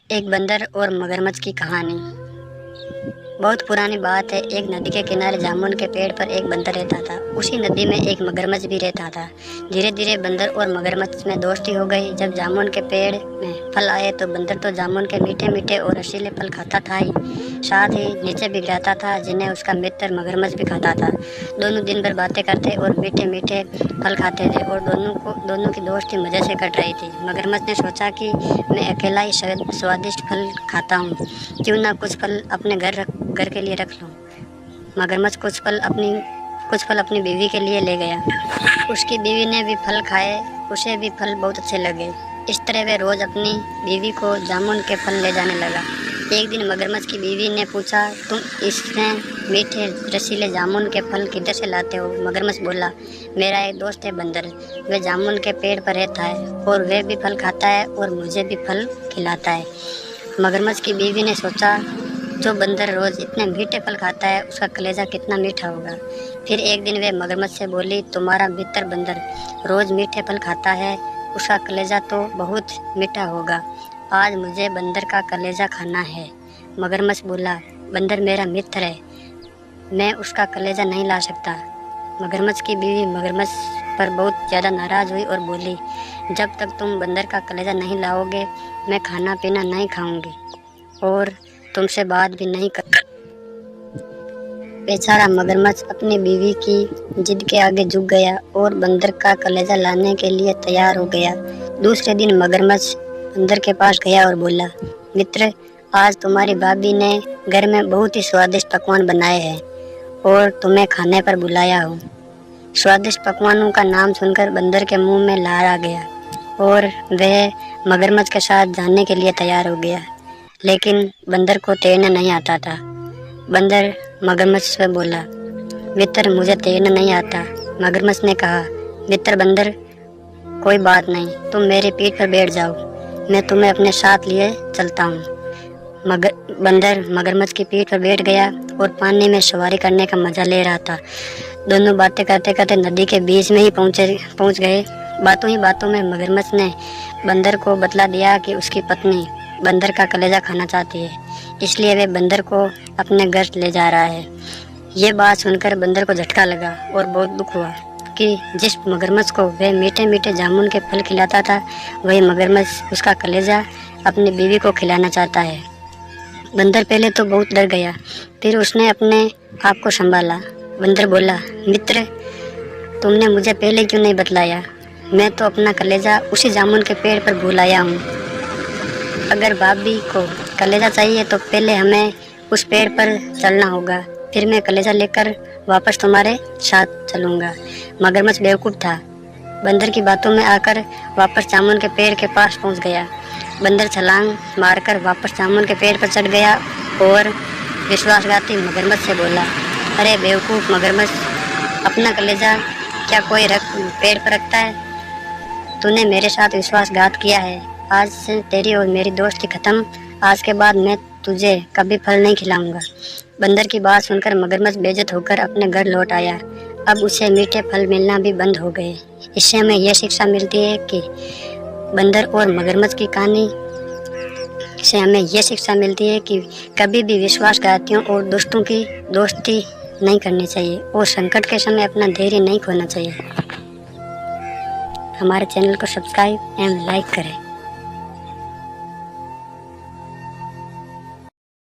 एक बंदर और मगरमच्छ की कहानी। बहुत पुरानी बात है। एक नदी के किनारे जामुन के पेड़ पर एक बंदर रहता था। उसी नदी में एक मगरमच्छ भी रहता था। धीरे धीरे बंदर और मगरमच्छ में दोस्ती हो गई। जब जामुन के पेड़ में फल आए तो बंदर तो जामुन के मीठे मीठे और रसीले फल खाता था ही, साथ ही नीचे भी गिराता था, जिन्हें उसका मित्र मगरमच्छ भी खाता था। दोनों दिन भर बातें करते और मीठे मीठे फल खाते थे और दोनों की दोस्ती मज़े से कट रही थी। मगरमच्छ ने सोचा कि मैं अकेला ही स्वादिष्ट फल खाता हूँ, क्यों ना कुछ फल अपने घर के लिए रख लूं। मगरमच्छ कुछ फल अपनी बीवी के लिए ले गया। उसकी बीवी ने भी फल खाए, उसे भी फल बहुत अच्छे लगे। इस तरह वे रोज अपनी बीवी को जामुन के फल ले जाने लगा। एक दिन मगरमच्छ की बीवी ने पूछा, तुम इसमें मीठे रसीले जामुन के फल किधर से लाते हो? मगरमच्छ बोला, मेरा एक दोस्त है बंदर, वह जामुन के पेड़ पर रहता है और वह भी फल खाता है और मुझे भी फल खिलाता है। मगरमच्छ की बीवी ने सोचा, जो बंदर रोज इतने मीठे फल खाता है उसका कलेजा कितना मीठा होगा। फिर एक दिन वे मगरमच्छ से बोली, तुम्हारा मित्र बंदर रोज मीठे फल खाता है, उसका कलेजा तो बहुत मीठा होगा। आज मुझे बंदर का कलेजा खाना है। मगरमच्छ बोला, बंदर मेरा मित्र है, मैं उसका कलेजा नहीं ला सकता। मगरमच्छ की बीवी मगरमच्छ पर बहुत ज़्यादा नाराज़ हुई और बोली, जब तक तुम बंदर का कलेजा नहीं लाओगे मैं खाना पीना नहीं खाऊंगी और तुमसे बात भी नहीं कर। बेचारा मगरमच्छ अपनी बीवी की जिद के आगे झुक गया और बंदर का कलेजा लाने के लिए तैयार हो गया। दूसरे दिन मगरमच्छ बंदर के पास गया और बोला, मित्र, आज तुम्हारी भाभी ने घर में बहुत ही स्वादिष्ट पकवान बनाए हैं और तुम्हें खाने पर बुलाया हूँ। स्वादिष्ट पकवानों का नाम सुनकर बंदर के मुंह में लार आ गया और वह मगरमच्छ के साथ जाने के लिए तैयार हो गया। लेकिन बंदर को तैरना नहीं आता था। बंदर मगरमच्छ से बोला, मित्र, मुझे तैरना नहीं आता। मगरमच्छ ने कहा, मित्र बंदर, कोई बात नहीं, तुम मेरी पीठ पर बैठ जाओ, मैं तुम्हें अपने साथ लिए चलता हूँ। बंदर मगरमच्छ की पीठ पर बैठ गया और पानी में सवारी करने का मजा ले रहा था। दोनों बातें करते करते नदी के बीच में ही पहुंच गए। बातों ही बातों में मगरमच्छ ने बंदर को बतला दिया कि उसकी पत्नी बंदर का कलेजा खाना चाहती है, इसलिए वे बंदर को अपने घर ले जा रहा है। ये बात सुनकर बंदर को झटका लगा और बहुत दुख हुआ कि जिस मगरमच्छ को वह मीठे मीठे जामुन के फल खिलाता था, वही मगरमच्छ उसका कलेजा अपनी बीवी को खिलाना चाहता है। बंदर पहले तो बहुत डर गया, फिर उसने अपने आप को संभाला। बंदर बोला, मित्र, तुमने मुझे पहले क्यों नहीं बतलाया? मैं तो अपना कलेजा उसी जामुन के पेड़ पर भूल आया हूँ। अगर भाभी को कलेजा चाहिए तो पहले हमें उस पेड़ पर चलना होगा, फिर मैं कलेजा लेकर वापस तुम्हारे साथ चलूँगा। मगरमच्छ बेवकूफ़ था। बंदर की बातों में आकर वापस जामुन के पेड़ के पास पहुँच गया। बंदर छलांग मारकर वापस जामुन के पेड़ पर चढ़ गया और विश्वासघाती मगरमच्छ से बोला, अरे बेवकूफ़ मगरमच्छ, अपना कलेजा क्या कोई पेड़ पर रखता है? तूने मेरे साथ विश्वासघात किया है। आज से तेरी और मेरी दोस्ती खत्म। आज के बाद मैं तुझे कभी फल नहीं खिलाऊंगा। बंदर की बात सुनकर मगरमच्छ बेइज्जत होकर अपने घर लौट आया। अब उसे मीठे फल मिलना भी बंद हो गए। इससे हमें यह शिक्षा मिलती है कि बंदर और मगरमच्छ की कहानी से हमें यह शिक्षा मिलती है कि कभी भी विश्वासघातियों और दोस्तों की दोस्ती नहीं करनी चाहिए और संकट के समय अपना धैर्य नहीं खोना चाहिए। हमारे चैनल को सब्सक्राइब एवं लाइक करें।